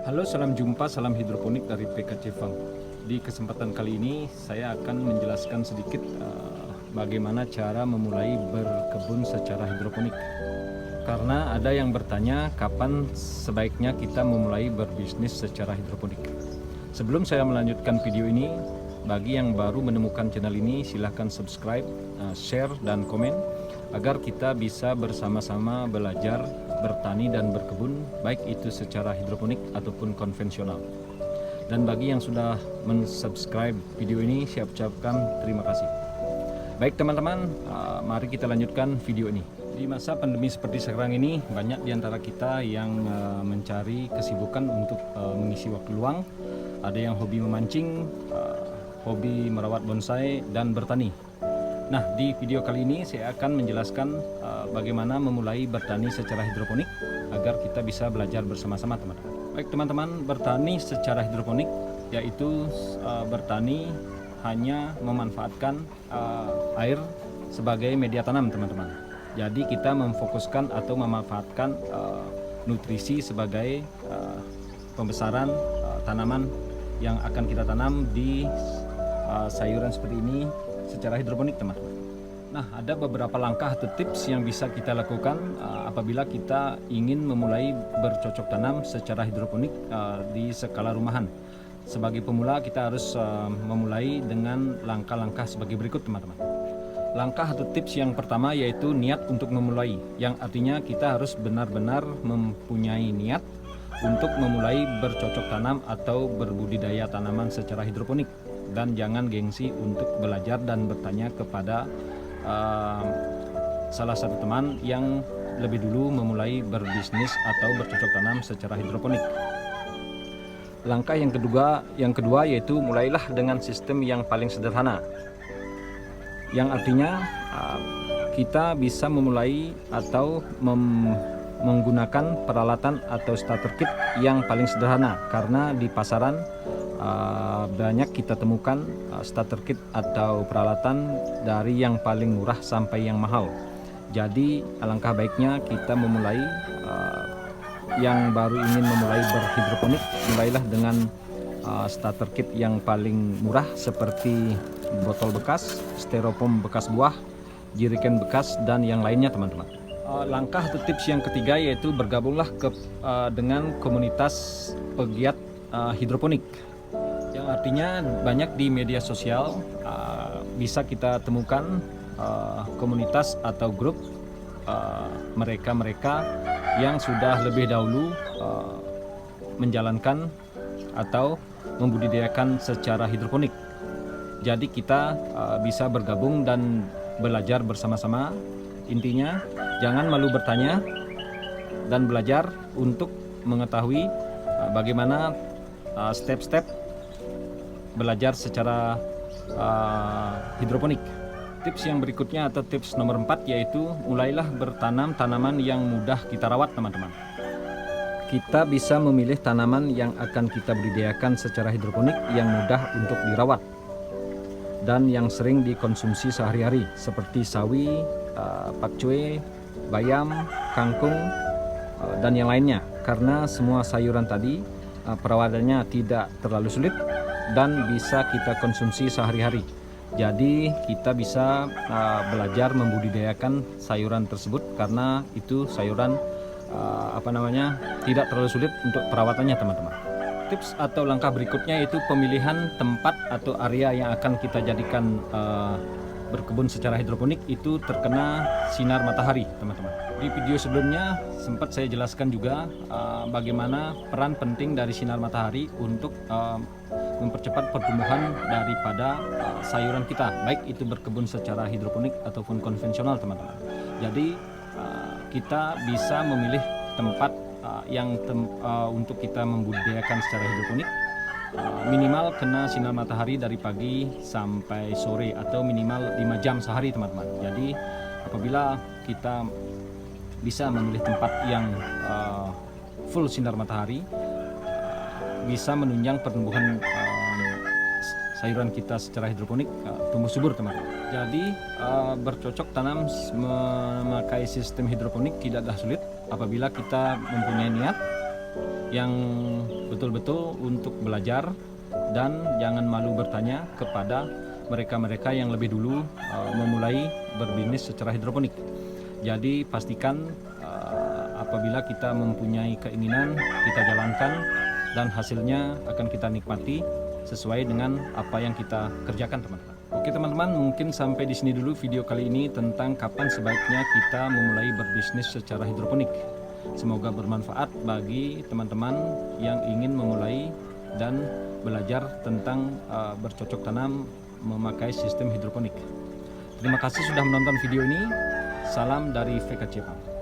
Halo, salam jumpa, salam hidroponik dari PKC Farm. Di kesempatan kali ini saya akan menjelaskan sedikit bagaimana cara memulai berkebun secara hidroponik. Karena ada yang bertanya kapan sebaiknya kita memulai berbisnis secara hidroponik. Sebelum saya melanjutkan video ini, bagi yang baru menemukan channel ini silahkan subscribe, share, dan komen agar kita bisa bersama-sama belajar bertani dan berkebun, baik itu secara hidroponik ataupun konvensional. Dan bagi yang sudah mensubscribe video ini, saya ucapkan terima kasih. Baik teman-teman, mari kita lanjutkan video ini. Di masa pandemi seperti sekarang ini, banyak di antara kita yang mencari kesibukan untuk mengisi waktu luang. Ada yang hobi memancing, hobi merawat bonsai, dan bertani. Nah, di video kali ini saya akan menjelaskan bagaimana memulai bertani secara hidroponik agar kita bisa belajar bersama-sama, teman-teman. Baik teman-teman, bertani secara hidroponik yaitu bertani hanya memanfaatkan air sebagai media tanam, teman-teman. Jadi kita memfokuskan atau memanfaatkan nutrisi sebagai pembesaran tanaman yang akan kita tanam di sayuran seperti ini secara hidroponik, teman-teman. Nah, ada beberapa langkah atau tips yang bisa kita lakukan apabila kita ingin memulai bercocok tanam secara hidroponik di skala rumahan. Sebagai pemula, kita harus memulai dengan langkah-langkah sebagai berikut, teman-teman. Langkah atau tips yang pertama yaitu niat untuk memulai, yang artinya kita harus benar-benar mempunyai niat untuk memulai bercocok tanam atau berbudidaya tanaman secara hidroponik. Dan jangan gengsi untuk belajar dan bertanya kepada salah satu teman yang lebih dulu memulai berbisnis atau bercocok tanam secara hidroponik. Langkah yang kedua yaitu mulailah dengan sistem yang paling sederhana, yang artinya kita bisa memulai atau menggunakan peralatan atau starter kit yang paling sederhana, karena di pasaran banyak kita temukan starter kit atau peralatan dari yang paling murah sampai yang mahal. Jadi alangkah baiknya kita memulai yang baru ingin memulai berhidroponik, mulailah dengan starter kit yang paling murah seperti botol bekas, styrofoam bekas buah, jerigen bekas, dan yang lainnya, teman-teman. Langkah atau tips yang ketiga yaitu bergabunglah dengan komunitas pegiat hidroponik, yang artinya banyak di media sosial bisa kita temukan komunitas atau grup mereka-mereka yang sudah lebih dahulu menjalankan atau membudidayakan secara hidroponik. Jadi kita bisa bergabung dan belajar bersama-sama. Intinya jangan malu bertanya dan belajar untuk mengetahui bagaimana step-step belajar secara hidroponik. Tips yang berikutnya atau tips nomor 4 yaitu mulailah bertanam tanaman yang mudah kita rawat, teman-teman. Kita bisa memilih tanaman yang akan kita budidayakan secara hidroponik yang mudah untuk dirawat dan yang sering dikonsumsi sehari-hari seperti sawi, pakcoy, bayam, kangkung, dan yang lainnya. Karena semua sayuran tadi perawatannya tidak terlalu sulit dan bisa kita konsumsi sehari-hari. Jadi kita bisa belajar membudidayakan sayuran tersebut karena itu sayuran tidak terlalu sulit untuk perawatannya, teman-teman. Tips atau langkah berikutnya yaitu pemilihan tempat atau area yang akan kita jadikan berkebun secara hidroponik itu terkena sinar matahari, teman-teman. Di video sebelumnya sempat saya jelaskan juga bagaimana peran penting dari sinar matahari untuk mempercepat pertumbuhan daripada sayuran kita, baik itu berkebun secara hidroponik ataupun konvensional, teman-teman. Jadi kita bisa memilih tempat untuk kita membudidayakan secara hidroponik. Minimal kena sinar matahari dari pagi sampai sore atau minimal 5 jam sehari, teman-teman. Jadi apabila kita bisa memilih tempat yang full sinar matahari, bisa menunjang pertumbuhan sayuran kita secara hidroponik tumbuh subur, teman-teman. Jadi bercocok tanam memakai sistem hidroponik tidaklah sulit apabila kita mempunyai niat yang betul-betul untuk belajar, dan jangan malu bertanya kepada mereka-mereka yang lebih dulu memulai berbisnis secara hidroponik. Jadi pastikan apabila kita mempunyai keinginan, kita jalankan dan hasilnya akan kita nikmati sesuai dengan apa yang kita kerjakan, teman-teman. Oke teman-teman, mungkin sampai di sini dulu video kali ini tentang kapan sebaiknya kita memulai berbisnis secara hidroponik. Semoga bermanfaat bagi teman-teman yang ingin memulai dan belajar tentang bercocok tanam memakai sistem hidroponik. Terima kasih sudah menonton video ini. Salam dari VKC Farm.